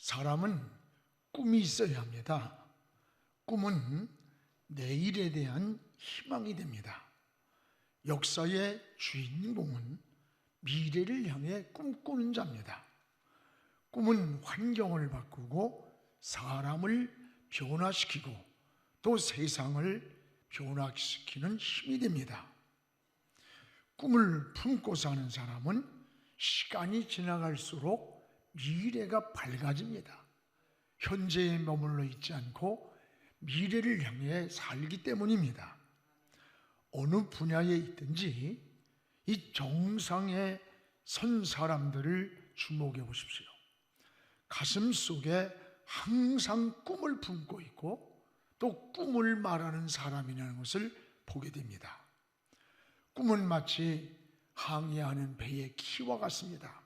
사람은 꿈이 있어야 합니다. 꿈은 내일에 대한 희망이 됩니다. 역사의 주인공은 미래를 향해 꿈꾸는 자입니다. 꿈은 환경을 바꾸고 사람을 변화시키고 또 세상을 변화시키는 힘이 됩니다. 꿈을 품고 사는 사람은 시간이 지나갈수록 미래가 밝아집니다. 현재에 머물러 있지 않고 미래를 향해 살기 때문입니다. 어느 분야에 있든지 이 정상에 선 사람들을 주목해 보십시오. 가슴 속에 항상 꿈을 품고 있고 또 꿈을 말하는 사람이라는 것을 보게 됩니다. 꿈은 마치 항해하는 배의 키와 같습니다.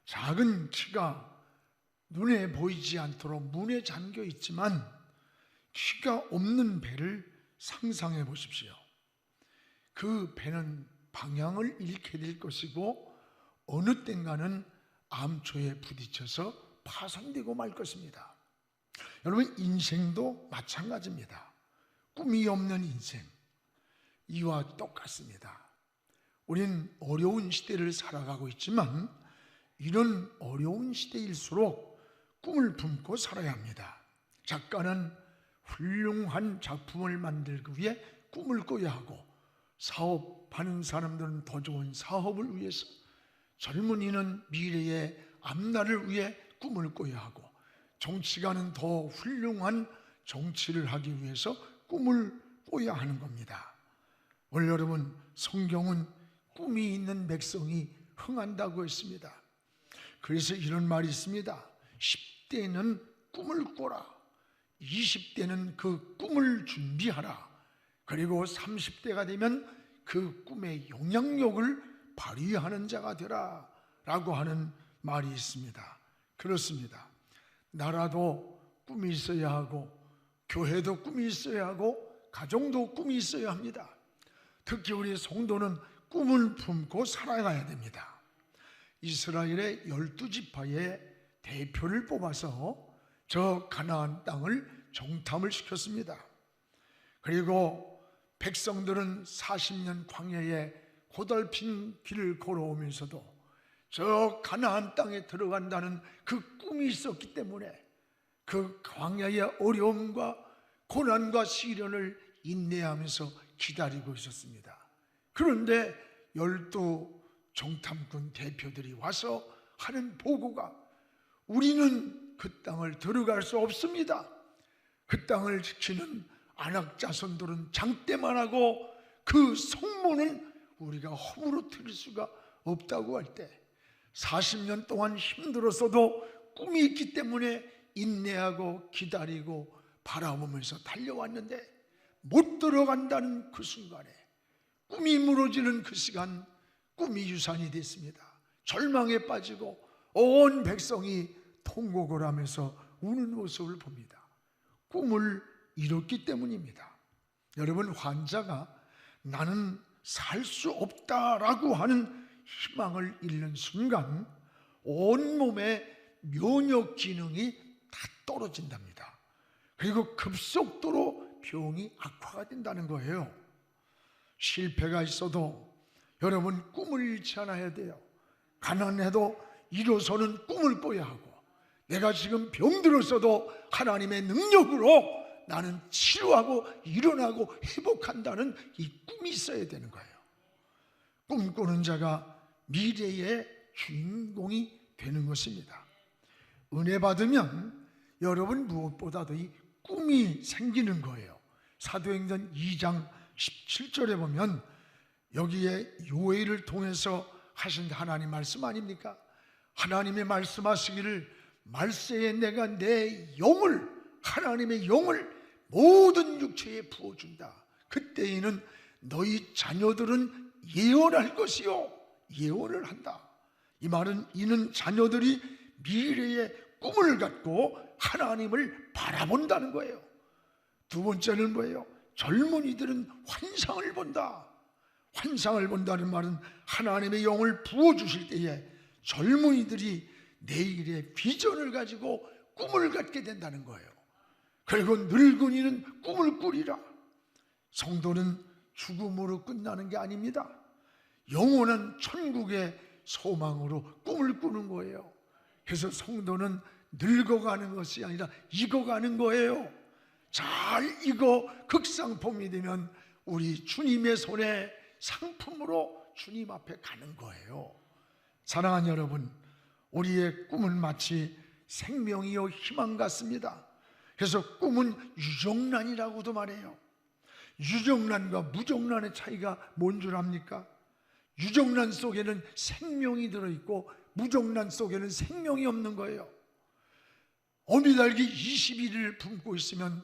작은 키가 눈에 보이지 않도록 문에 잠겨 있지만 키가 없는 배를 상상해 보십시오. 그 배는 방향을 잃게 될 것이고 어느 땐가는 암초에 부딪혀서 파손되고 말 것입니다. 여러분, 인생도 마찬가지입니다. 꿈이 없는 인생, 이와 똑같습니다. 우린 어려운 시대를 살아가고 있지만 이런 어려운 시대일수록 꿈을 품고 살아야 합니다. 작가는 훌륭한 작품을 만들기 위해 꿈을 꿔야 하고, 사업하는 사람들은 더 좋은 사업을 위해서, 젊은이는 미래의 앞날을 위해 꿈을 꿔야 하고, 정치가는 더 훌륭한 정치를 하기 위해서 꿈을 꿔야 하는 겁니다. 오늘 여러분, 성경은 꿈이 있는 백성이 흥한다고 했습니다. 그래서 이런 말이 있습니다. 10대는 꿈을 꿔라, 20대는 그 꿈을 준비하라, 그리고 30대가 되면 그 꿈의 영향력을 발휘하는 자가 되라 라고 하는 말이 있습니다. 그렇습니다. 나라도 꿈이 있어야 하고, 교회도 꿈이 있어야 하고, 가정도 꿈이 있어야 합니다. 특히 우리 성도는 꿈을 품고 살아가야 됩니다. 이스라엘의 12지파의 대표를 뽑아서 저 가나안 땅을 정탐을 시켰습니다. 그리고 백성들은 40년 광야에 고달픈 길을 걸어오면서도 저 가나안 땅에 들어간다는 그 꿈이 있었기 때문에 그 광야의 어려움과 고난과 시련을 인내하면서 기다리고 있었습니다. 그런데 12 정탐꾼 대표들이 와서 하는 보고가, 우리는 그 땅을 들어갈 수 없습니다. 그 땅을 지키는 아낙 자손들은 장대만 하고 그 성문은 우리가 허물어뜨릴 수가 없다고 할 때, 40년 동안 힘들었어도 꿈이 있기 때문에 인내하고 기다리고 바라보면서 달려왔는데 못 들어간다는 그 순간에, 꿈이 무너지는 그 시간, 꿈이 유산이 됐습니다. 절망에 빠지고 온 백성이 통곡을 하면서 우는 모습을 봅니다. 꿈을 잃었기 때문입니다. 여러분, 환자가 나는 살 수 없다라고 하는 희망을 잃는 순간 온몸의 면역 기능이 다 떨어진답니다. 그리고 급속도로 병이 악화가 된다는 거예요. 실패가 있어도 여러분, 꿈을 잃지 않아야 돼요. 가난해도 일어서는 꿈을 꿔야 하고, 내가 지금 병들었어도 하나님의 능력으로 나는 치료하고 일어나고 회복한다는 이 꿈이 있어야 되는 거예요. 꿈꾸는 자가 미래의 주인공이 되는 것입니다. 은혜 받으면 여러분 무엇보다도 이 꿈이 생기는 거예요. 사도행전 2장 17절에 보면 여기에 요엘을 통해서 하신 하나님 말씀 아닙니까? 하나님의 말씀하시기를, 말세에 내가 내 영을, 하나님의 영을 모든 육체에 부어준다. 그때에는 너희 자녀들은 예언할 것이요, 예언을 한다. 이 말은 이는 자녀들이 미래의 꿈을 갖고 하나님을 바라본다는 거예요. 두 번째는 뭐예요? 젊은이들은 환상을 본다. 환상을 본다는 말은 하나님의 영을 부어주실 때에 젊은이들이 내일의 비전을 가지고 꿈을 갖게 된다는 거예요. 그리고 늙은이는 꿈을 꾸리라. 성도는 죽음으로 끝나는 게 아닙니다. 영원한 천국의 소망으로 꿈을 꾸는 거예요. 그래서 성도는 늙어가는 것이 아니라 익어가는 거예요. 잘 익어 극상품이 되면 우리 주님의 손에 상품으로 주님 앞에 가는 거예요. 사랑하는 여러분, 우리의 꿈은 마치 생명이요 희망 같습니다. 그래서 꿈은 유정란이라고도 말해요. 유정란과 무정란의 차이가 뭔 줄 압니까? 유정란 속에는 생명이 들어있고 무정란 속에는 생명이 없는 거예요. 어미달기 21일을 품고 있으면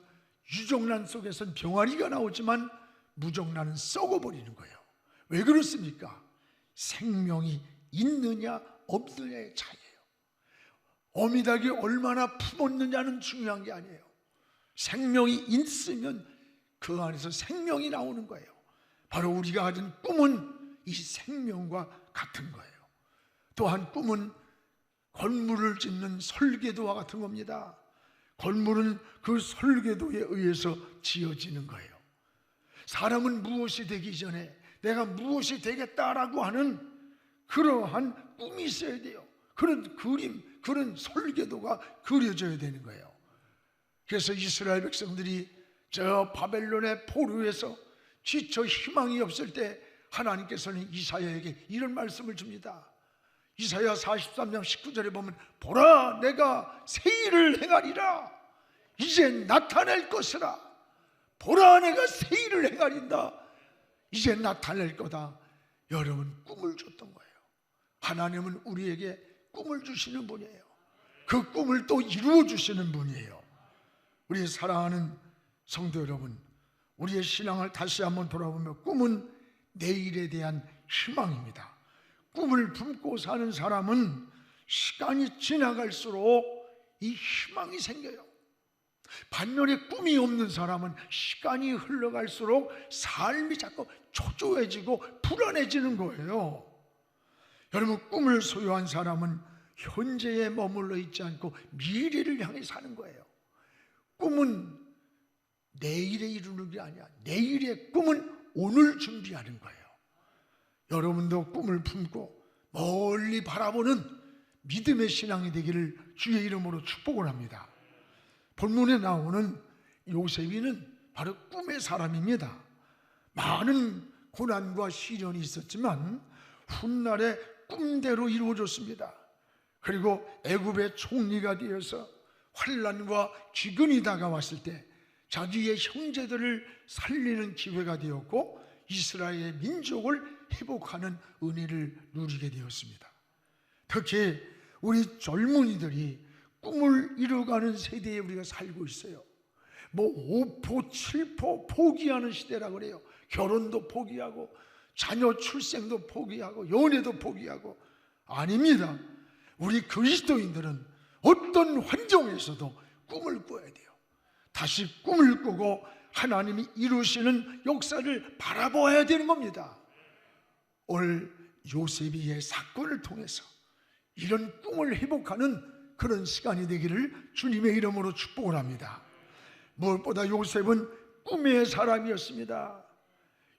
유정란 속에서는 병아리가 나오지만 무정란은 썩어버리는 거예요. 왜 그렇습니까? 생명이 있느냐 없느냐의 차이예요. 어미닭이 얼마나 품었느냐는 중요한 게 아니에요. 생명이 있으면 그 안에서 생명이 나오는 거예요. 바로 우리가 가진 꿈은 이 생명과 같은 거예요. 또한 꿈은 건물을 짓는 설계도와 같은 겁니다. 건물은 그 설계도에 의해서 지어지는 거예요. 사람은 무엇이 되기 전에 내가 무엇이 되겠다라고 하는 그러한 꿈이 있어야 돼요. 그런 그림, 그런 설계도가 그려져야 되는 거예요. 그래서 이스라엘 백성들이 저 바벨론의 포로에서 지쳐 희망이 없을 때 하나님께서는 이사야에게 이런 말씀을 줍니다. 이사야 43장 19절에 보면 보라 내가 새 일을 행하리라. 이제 나타낼 것이라. 보라 내가 새 일을 행하린다. 이제 나타낼 거다. 여러분 꿈을 줬던 거예요. 하나님은 우리에게 꿈을 주시는 분이에요. 그 꿈을 또 이루어 주시는 분이에요. 우리 사랑하는 성도 여러분, 우리의 신앙을 다시 한번 돌아보면 꿈은 내일에 대한 희망입니다. 꿈을 품고 사는 사람은 시간이 지나갈수록 이 희망이 생겨요. 반면에 꿈이 없는 사람은 시간이 흘러갈수록 삶이 자꾸 초조해지고 불안해지는 거예요. 여러분, 꿈을 소유한 사람은 현재에 머물러 있지 않고 미래를 향해 사는 거예요. 꿈은 내일에 이루는 게 아니야. 내일의 꿈은 오늘 준비하는 거예요. 여러분도 꿈을 품고 멀리 바라보는 믿음의 신앙이 되기를 주의 이름으로 축복을 합니다. 본문에 나오는 요셉이는 바로 꿈의 사람입니다. 많은 고난과 시련이 있었지만 훗날에 꿈대로 이루어졌습니다. 그리고 애굽의 총리가 되어서 환난과 기근이 다가왔을 때 자기의 형제들을 살리는 기회가 되었고 이스라엘의 민족을 회복하는 은혜를 누리게 되었습니다. 특히 우리 젊은이들이 꿈을 이루어가는 세대에 우리가 살고 있어요. 뭐 5포, 7포 포기하는 시대라고 그래요. 결혼도 포기하고 자녀 출생도 포기하고 연애도 포기하고. 아닙니다. 우리 그리스도인들은 어떤 환경에서도 꿈을 꿔야 돼요. 다시 꿈을 꾸고 하나님이 이루시는 역사를 바라보아야 되는 겁니다. 오늘 요셉이의 사건을 통해서 이런 꿈을 회복하는 그런 시간이 되기를 주님의 이름으로 축복을 합니다. 무엇보다 요셉은 꿈의 사람이었습니다.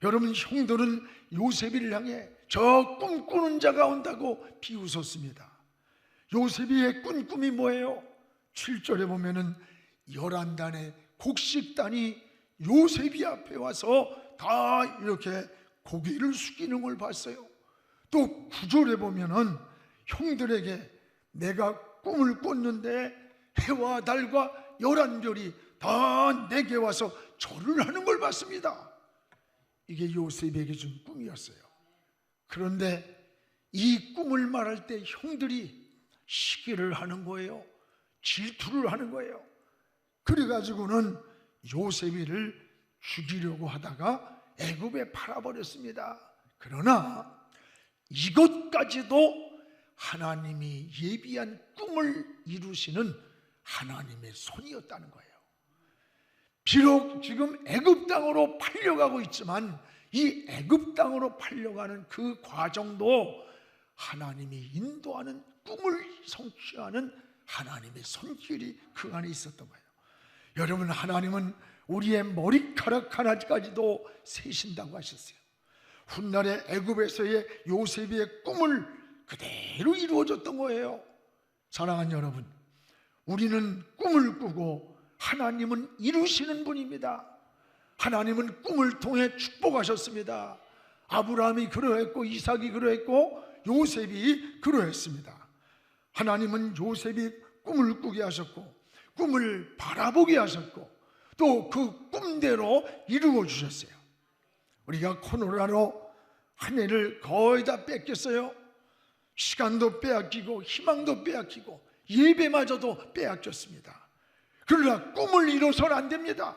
여러분, 형들은 요셉이를 향해 저 꿈꾸는 자가 온다고 비웃었습니다. 요셉이의 꾼 꿈이 뭐예요? 7절에 보면은 11단의 곡식단이 요셉이 앞에 와서 다 이렇게 고개를 숙이는 걸 봤어요. 또 9절에 보면은 형들에게 내가 꿈을 꿨는데 해와 달과 11별이 다 내게 와서 절을 하는 걸 봤습니다. 이게 요셉에게 준 꿈이었어요. 그런데 이 꿈을 말할 때 형들이 시기를 하는 거예요. 질투를 하는 거예요. 그래가지고는 요셉이를 죽이려고 하다가 애굽에 팔아버렸습니다. 그러나 이것까지도 하나님이 예비한 꿈을 이루시는 하나님의 손이었다는 거예요. 비록 지금 애굽 땅으로 팔려가고 있지만 이 애굽 땅으로 팔려가는 그 과정도 하나님이 인도하는 꿈을 성취하는 하나님의 손길이 그 안에 있었던 거예요. 여러분, 하나님은 우리의 머리카락 하나까지도 세신다고 하셨어요. 훗날에 애굽에서의 요셉의 꿈을 그대로 이루어졌던 거예요. 사랑하는 여러분, 우리는 꿈을 꾸고 하나님은 이루시는 분입니다. 하나님은 꿈을 통해 축복하셨습니다. 아브라함이 그러했고 이삭이 그러했고 요셉이 그러했습니다. 하나님은 요셉이 꿈을 꾸게 하셨고 꿈을 바라보게 하셨고 또 그 꿈대로 이루어 주셨어요. 우리가 코로나로 한 해를 거의 다 뺏겼어요. 시간도 빼앗기고 희망도 빼앗기고 예배마저도 빼앗겼습니다. 그러나 꿈을 이뤄서는 안 됩니다.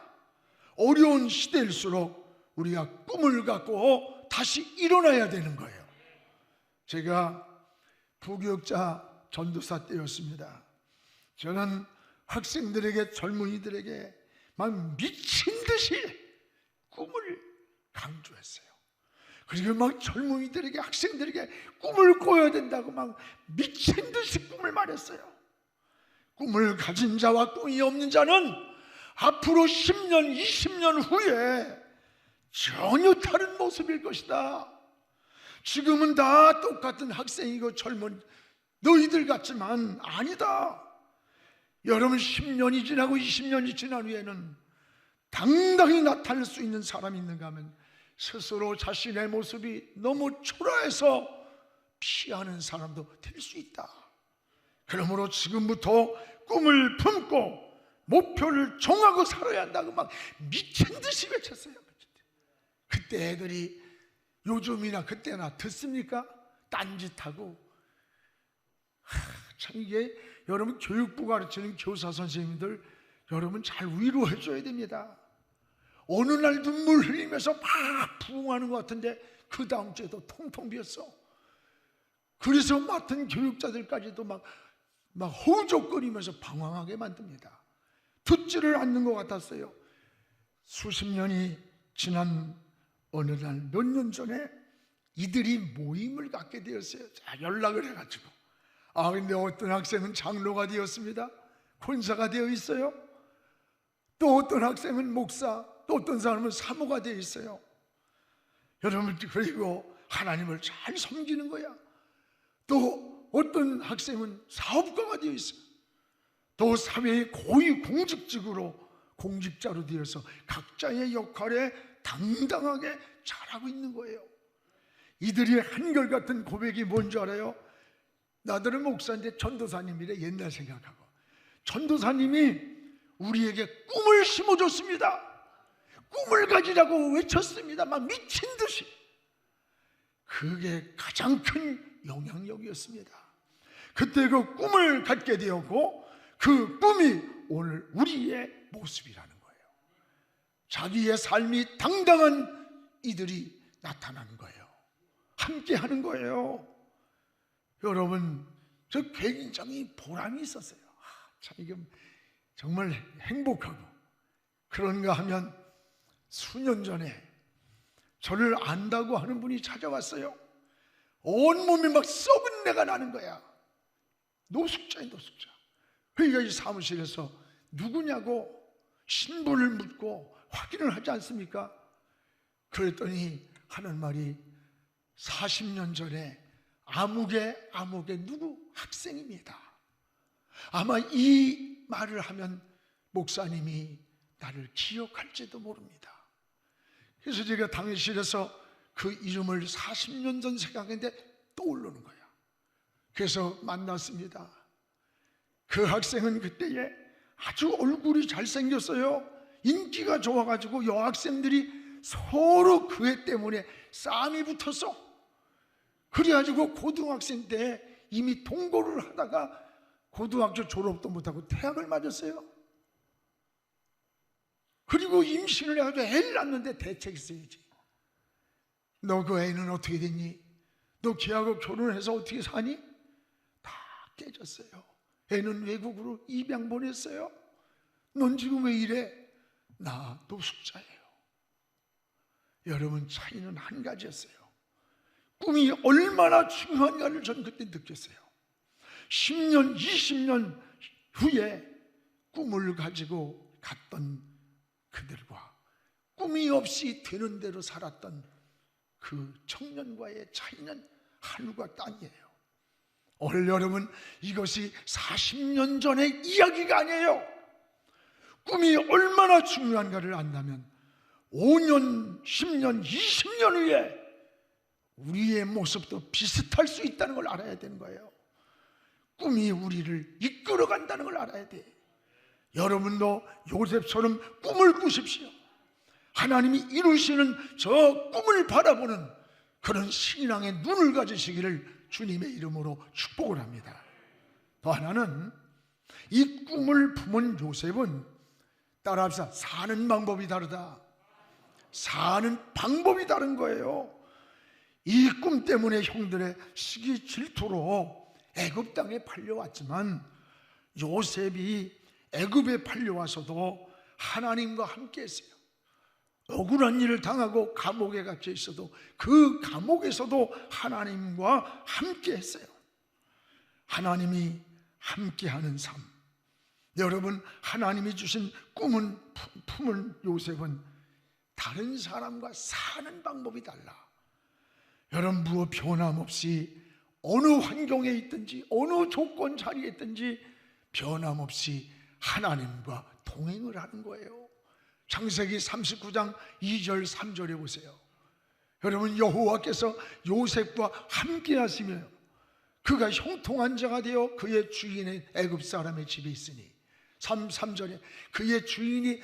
어려운 시대일수록 우리가 꿈을 갖고 다시 일어나야 되는 거예요. 제가 부교육자 전도사 때였습니다. 저는 학생들에게, 젊은이들에게 막 미친 듯이 꿈을 강조했어요. 그리고 막 젊은이들에게, 학생들에게 꿈을 꿔야 된다고 막 미친 듯이 꿈을 말했어요. 꿈을 가진 자와 꿈이 없는 자는 앞으로 10년, 20년 후에 전혀 다른 모습일 것이다. 지금은 다 똑같은 학생이고 젊은 너희들 같지만 아니다. 여러분, 10년이 지나고 20년이 지난 후에는 당당히 나타날 수 있는 사람이 있는가 하면 스스로 자신의 모습이 너무 초라해서 피하는 사람도 될 수 있다. 그러므로 지금부터 꿈을 품고 목표를 정하고 살아야 한다고 막 미친 듯이 외쳤어요. 그때 애들이 요즘이나 그때나 듣습니까? 딴짓하고. 참, 이게 여러분 교육부 가르치는 교사 선생님들 여러분 잘 위로해 줘야 됩니다. 어느 날 눈물 흘리면서 막 부흥하는 것 같은데 그 다음 주에도 통통 비었어. 그래서 맡은 교육자들까지도 막 허우적거리면서 방황하게 만듭니다. 듣지를 않는 것 같았어요. 수십 년이 지난 어느 날 몇 년 전에 이들이 모임을 갖게 되었어요. 자, 연락을 해가지고 근데 어떤 학생은 장로가 되었습니다. 권사가 되어 있어요. 또 어떤 학생은 목사, 또 어떤 사람은 사모가 되어 있어요. 여러분, 그리고 하나님을 잘 섬기는 거야. 또 어떤 학생은 사업가가 되어 있어요. 또 사회의 고위 공직자로 되어서 각자의 역할에 당당하게 잘하고 있는 거예요. 이들이 한결같은 고백이 뭔지 알아요? 나들은 목사인데 전도사님이래. 옛날 생각하고 전도사님이 우리에게 꿈을 심어줬습니다. 꿈을 가지라고 외쳤습니다. 막 미친 듯이. 그게 가장 큰 영향력이었습니다. 그때 그 꿈을 갖게 되었고 그 꿈이 오늘 우리의 모습이라는 거예요. 자기의 삶이 당당한 이들이 나타나는 거예요. 함께 하는 거예요. 여러분, 저 굉장히 보람이 있었어요. 참, 이게 정말 행복하고. 그런가 하면 수년 전에 저를 안다고 하는 분이 찾아왔어요. 온몸이 막 썩은 내가 나는 거야. 노숙자야, 노숙자. 그러니까 이 사무실에서 누구냐고 신분을 묻고 확인을 하지 않습니까? 그랬더니 하는 말이 40년 전에 아무개 누구 학생입니다. 아마 이 말을 하면 목사님이 나를 기억할지도 모릅니다. 그래서 제가 당일실에서 그 이름을 40년 전 생각했는데 떠오르는 거야. 그래서 만났습니다. 그 학생은 그때에 아주 얼굴이 잘생겼어요. 인기가 좋아가지고 여학생들이 서로 그 애 때문에 싸움이 붙었어. 그래가지고 고등학생 때 이미 동거를 하다가 고등학교 졸업도 못하고 대학을 맞았어요. 그리고 임신을 해가지고 애를 낳는데 대책 있어야지. 너 그 애는 어떻게 됐니? 너 걔하고 결혼해서 어떻게 사니? 다 깨졌어요. 애는 외국으로 입양 보냈어요. 넌 지금 왜 이래? 나 노숙자예요. 여러분, 차이는 한 가지였어요. 꿈이 얼마나 중요한가를 저는 그때 느꼈어요. 10년, 20년 후에 꿈을 가지고 갔던 그들과 꿈이 없이 되는 대로 살았던 그 청년과의 차이는 하늘과 땅이에요. 오늘 여러분, 이것이 40년 전의 이야기가 아니에요. 꿈이 얼마나 중요한가를 안다면 5년, 10년, 20년 후에 우리의 모습도 비슷할 수 있다는 걸 알아야 되는 거예요. 꿈이 우리를 이끌어 간다는 걸 알아야 돼. 여러분도 요셉처럼 꿈을 꾸십시오. 하나님이 이루시는 저 꿈을 바라보는 그런 신앙의 눈을 가지시기를 주님의 이름으로 축복을 합니다. 또 하나는, 이 꿈을 품은 요셉은 따라합시다. 사는 방법이 다르다. 사는 방법이 다른 거예요. 이 꿈 때문에 형들의 시기 질투로 애굽 땅에 팔려왔지만, 요셉이 애굽에 팔려와서도 하나님과 함께 했어요. 억울한 일을 당하고 감옥에 갇혀 있어도 그 감옥에서도 하나님과 함께 했어요. 하나님이 함께하는 삶. 여러분, 하나님이 주신 꿈은 품은 요셉은 다른 사람과 사는 방법이 달라. 여러분, 무엇 변함없이 어느 환경에 있든지 어느 조건 자리에 있든지 변함없이 하나님과 동행을 하는 거예요. 창세기 39장 2절 3절에 보세요. 여러분, 여호와께서 요셉과 함께 하시며 그가 형통한 자가 되어 그의 주인의 애굽 사람의 집에 있으니, 3절에 그의 주인이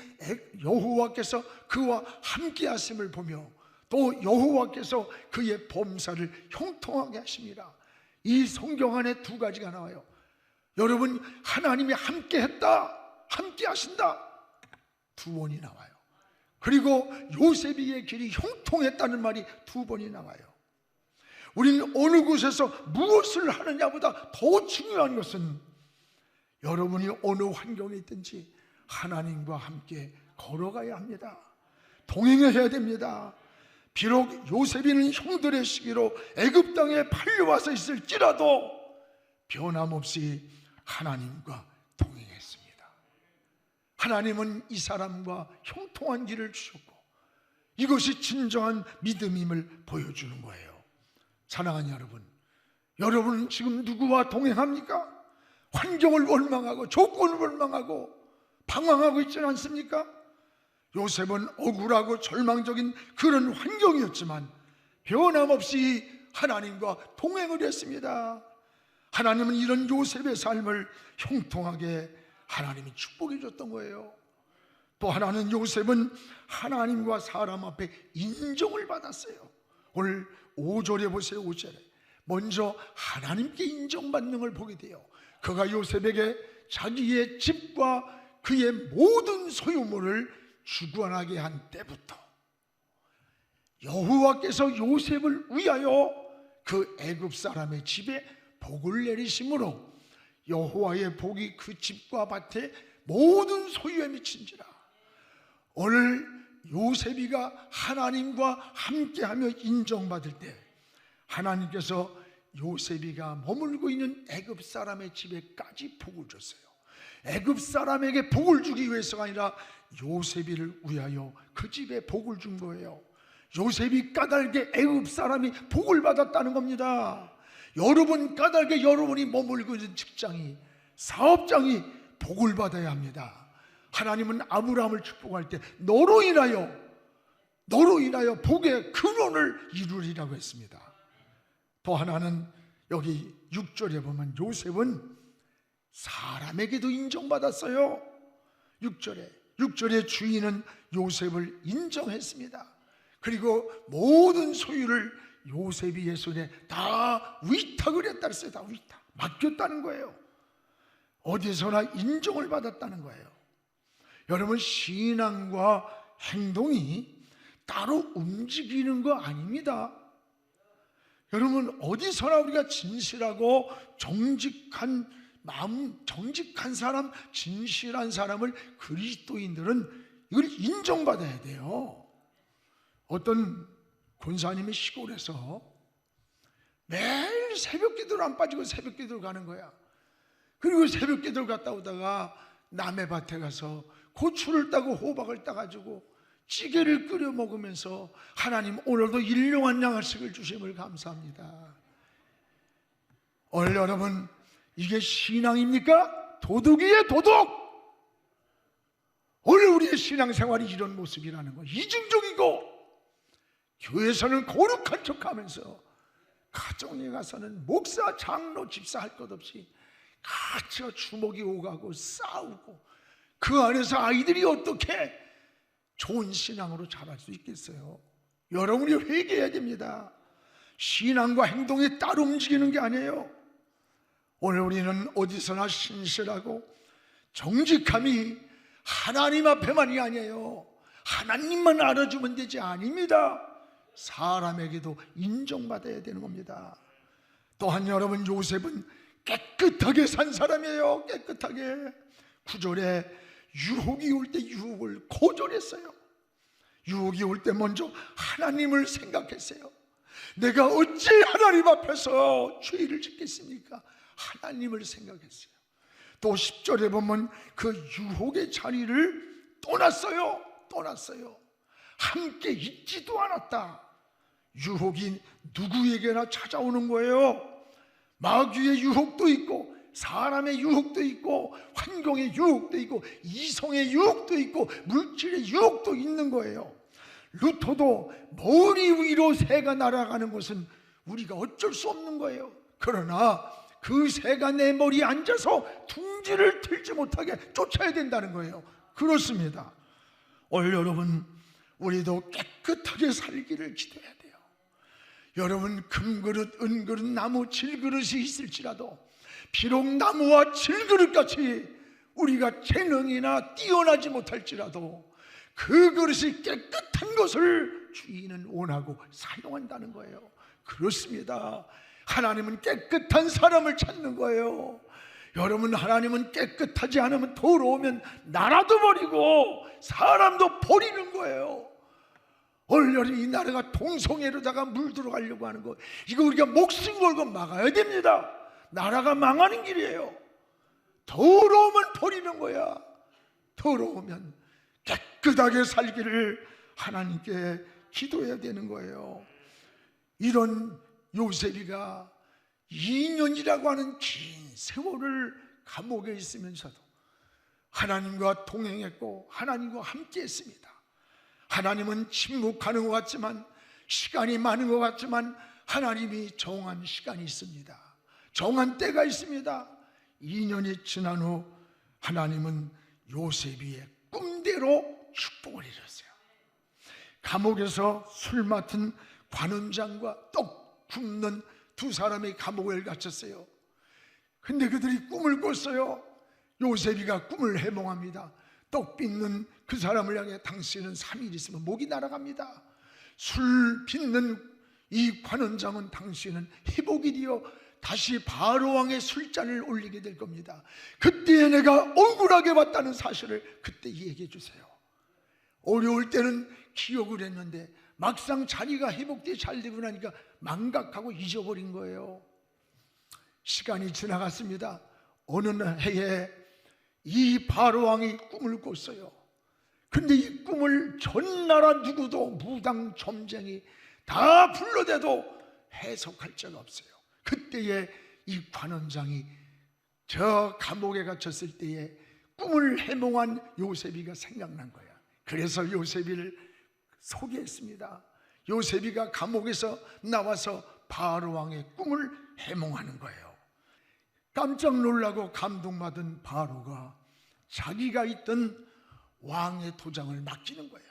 여호와께서 그와 함께 하심을 보며 또 여호와께서 그의 범사를 형통하게 하심이라. 이 성경 안에 두 가지가 나와요. 여러분, 하나님이 함께 했다, 함께 하신다, 두 번이 나와요. 그리고 요셉의 길이 형통했다는 말이 두 번이 나와요. 우리는 어느 곳에서 무엇을 하느냐보다 더 중요한 것은 여러분이 어느 환경에 있든지 하나님과 함께 걸어가야 합니다. 동행해야 됩니다. 비록 요셉이는 형들의 시기로 애굽 땅에 팔려와서 있을지라도 변함없이 하나님과 동행했습니다. 하나님은 이 사람과 형통한 길을 주셨고, 이것이 진정한 믿음임을 보여주는 거예요. 사랑하는 여러분, 여러분은 지금 누구와 동행합니까? 환경을 원망하고 조건을 원망하고 방황하고 있지는 않습니까? 요셉은 억울하고 절망적인 그런 환경이었지만 변함없이 하나님과 동행을 했습니다. 하나님은 이런 요셉의 삶을 형통하게 하나님이 축복해 줬던 거예요. 또 하나는, 요셉은 하나님과 사람 앞에 인정을 받았어요. 오늘 5절에 보세요. 5절에 먼저 하나님께 인정받는 걸 보게 돼요. 그가 요셉에게 자기의 집과 그의 모든 소유물을 주관하게 한 때부터 여호와께서 요셉을 위하여 그 애굽 사람의 집에 복을 내리심으로 여호와의 복이 그 집과 밭에 모든 소유에 미친지라. 오늘 요셉이가 하나님과 함께하며 인정받을 때 하나님께서 요셉이가 머물고 있는 애굽 사람의 집에까지 복을 줬어요. 애굽 사람에게 복을 주기 위해서가 아니라 요셉이를 위하여 그 집에 복을 준 거예요. 요셉이 까닭에 애굽 사람이 복을 받았다는 겁니다. 여러분 까닭에 여러분이 머물고 있는 직장이, 사업장이 복을 받아야 합니다. 하나님은 아브라함을 축복할 때 너로 인하여 복의 근원을 이루리라고 했습니다. 또 하나는 여기 6절에 보면 요셉은 사람에게도 인정받았어요. 6절에 주인은 요셉을 인정했습니다. 그리고 모든 소유를 요셉의 손에 다 위탁을 했다 그랬어요. 다 위탁, 맡겼다는 거예요. 어디서나 인정을 받았다는 거예요. 여러분, 신앙과 행동이 따로 움직이는 거 아닙니다. 여러분, 어디서나 우리가 진실하고 정직한 마음, 정직한 사람, 진실한 사람을 그리스도인들은 이걸 인정받아야 돼요. 어떤 권사님이 시골에서 매일 새벽 기도를 안 빠지고 새벽 기도를 가는 거야. 그리고 새벽 기도를 갔다 오다가 남의 밭에 가서 고추를 따고 호박을 따가지고 찌개를 끓여 먹으면서 하나님 오늘도 일용한 양식을 주심을 감사합니다. 오늘 여러분, 이게 신앙입니까? 도둑이에요, 도둑! 오늘 우리의 신앙생활이 이런 모습이라는 거, 이중적이고 교회에서는 거룩한 척하면서 가정에 가서는 목사, 장로, 집사 할 것 없이 같이 주먹이 오가고 싸우고, 그 안에서 아이들이 어떻게 좋은 신앙으로 자랄 수 있겠어요? 여러분이 회개해야 됩니다. 신앙과 행동이 따로 움직이는 게 아니에요. 오늘 우리는 어디서나 신실하고 정직함이 하나님 앞에만이 아니에요. 하나님만 알아주면 되지 아닙니다. 사람에게도 인정받아야 되는 겁니다. 또한 여러분, 요셉은 깨끗하게 산 사람이에요. 깨끗하게. 9절에 유혹이 올 때 유혹을 거절했어요. 유혹이 올 때 먼저 하나님을 생각했어요. 내가 어찌 하나님 앞에서 죄를 짓겠습니까? 하나님을 생각했어요. 또 10절에 보면 그 유혹의 자리를 떠났어요. 함께 있지도 않았다. 유혹이 누구에게나 찾아오는 거예요. 마귀의 유혹도 있고, 사람의 유혹도 있고, 환경의 유혹도 있고, 이성의 유혹도 있고, 물질의 유혹도 있는 거예요. 루터도 머리 위로 새가 날아가는 것은 우리가 어쩔 수 없는 거예요. 그러나 그 새가 내 머리에 앉아서 둥지를 틀지 못하게 쫓아야 된다는 거예요. 그렇습니다. 오늘 여러분, 우리도 깨끗하게 살기를 기도해야 돼요. 여러분, 금그릇, 은그릇, 나무, 질그릇이 있을지라도, 비록 나무와 질그릇같이 우리가 재능이나 뛰어나지 못할지라도 그 그릇이 깨끗한 것을 주인은 원하고 사용한다는 거예요. 그렇습니다. 하나님은 깨끗한 사람을 찾는 거예요. 여러분, 하나님은 깨끗하지 않으면, 더러우면 나라도 버리고 사람도 버리는 거예요. 오늘 이 나라가 동성애로다가 물 들어가려고 하는 거, 이거 우리가 목숨 걸고 막아야 됩니다. 나라가 망하는 길이에요. 더러우면 버리는 거야. 더러우면 깨끗하게 살기를 하나님께 기도해야 되는 거예요. 이런 요셉이가 2년이라고 하는 긴 세월을 감옥에 있으면서도 하나님과 동행했고 하나님과 함께 했습니다. 하나님은 침묵하는 것 같지만, 시간이 많은 것 같지만, 하나님이 정한 시간이 있습니다. 정한 때가 있습니다. 2년이 지난 후 하나님은 요셉이의 꿈대로 축복을 이뤘어요. 감옥에서 술 맡은 관원장과 떡 굽는 두 사람이 감옥을 갇혔어요. 근데 그들이 꿈을 꿨어요. 요셉이가 꿈을 해몽합니다. 떡 빚는 그 사람을 향해 당신은 3일 있으면 목이 날아갑니다. 술 빚는 이 관원장은 당신은 회복이 되어 다시 바로왕의 술잔을 올리게 될 겁니다. 그때에 내가 억울하게 봤다는 사실을 그때 얘기해 주세요. 어려울 때는 기억을 했는데 막상 자리가 회복돼 잘 되고 나니까 망각하고 잊어버린 거예요. 시간이 지나갔습니다. 어느 해에 이 바로왕이 꿈을 꿨어요. 근데 이 꿈을 전 나라 누구도, 무당 점쟁이 다 불러대도 해석할 자가 없어요. 그때에 이 관원장이 저 감옥에 갇혔을 때에 꿈을 해몽한 요셉이가 생각난 거야. 그래서 요셉이를 소개했습니다. 요셉이가 감옥에서 나와서 바로왕의 꿈을 해몽하는 거예요. 깜짝 놀라고 감동받은 바로가 자기가 있던 왕의 도장을 맡기는 거예요.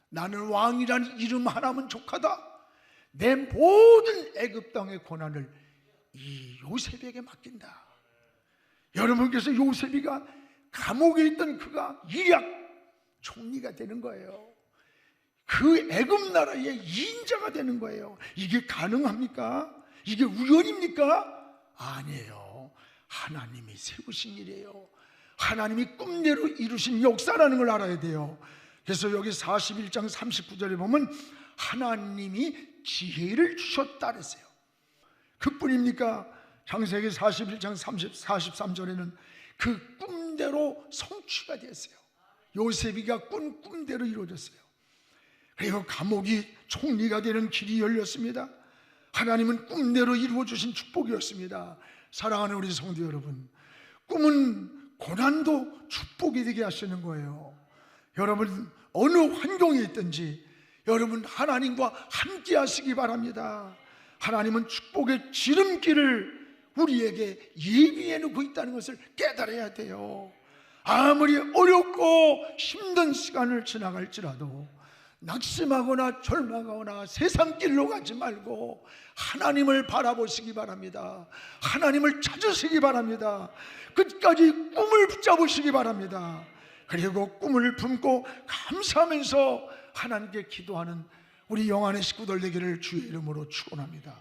나는 왕이라는 이름 하나면 족하다. 내 모든 애굽 땅의 권한을 이 요셉에게 맡긴다. 여러분께서 요셉이가 감옥에 있던 그가 일약 총리가 되는 거예요. 그 애굽 나라의 2인자가 되는 거예요. 이게 가능합니까? 이게 우연입니까? 아니에요. 하나님이 세우신 일이에요. 하나님이 꿈대로 이루신 역사라는 걸 알아야 돼요. 그래서 여기 41장 39절에 보면 하나님이 지혜를 주셨다 그랬어요. 그뿐입니까? 창세기 41장 43절에는 그 꿈대로 성취가 됐어요. 요셉이가 꾼 꿈대로 이루어졌어요. 그리고 감옥이 총리가 되는 길이 열렸습니다. 하나님은 꿈대로 이루어주신 축복이었습니다. 사랑하는 우리 성도 여러분, 꿈은 고난도 축복이 되게 하시는 거예요. 여러분 어느 환경에 있든지 여러분 하나님과 함께 하시기 바랍니다. 하나님은 축복의 지름길을 우리에게 예비해 놓고 있다는 것을 깨달아야 돼요. 아무리 어렵고 힘든 시간을 지나갈지라도 낙심하거나 절망하거나 세상 길로 가지 말고 하나님을 바라보시기 바랍니다. 하나님을 찾으시기 바랍니다. 끝까지 꿈을 붙잡으시기 바랍니다. 그리고 꿈을 품고 감사하면서 하나님께 기도하는 우리 영안의 식구들 되기를 주의 이름으로 축원합니다.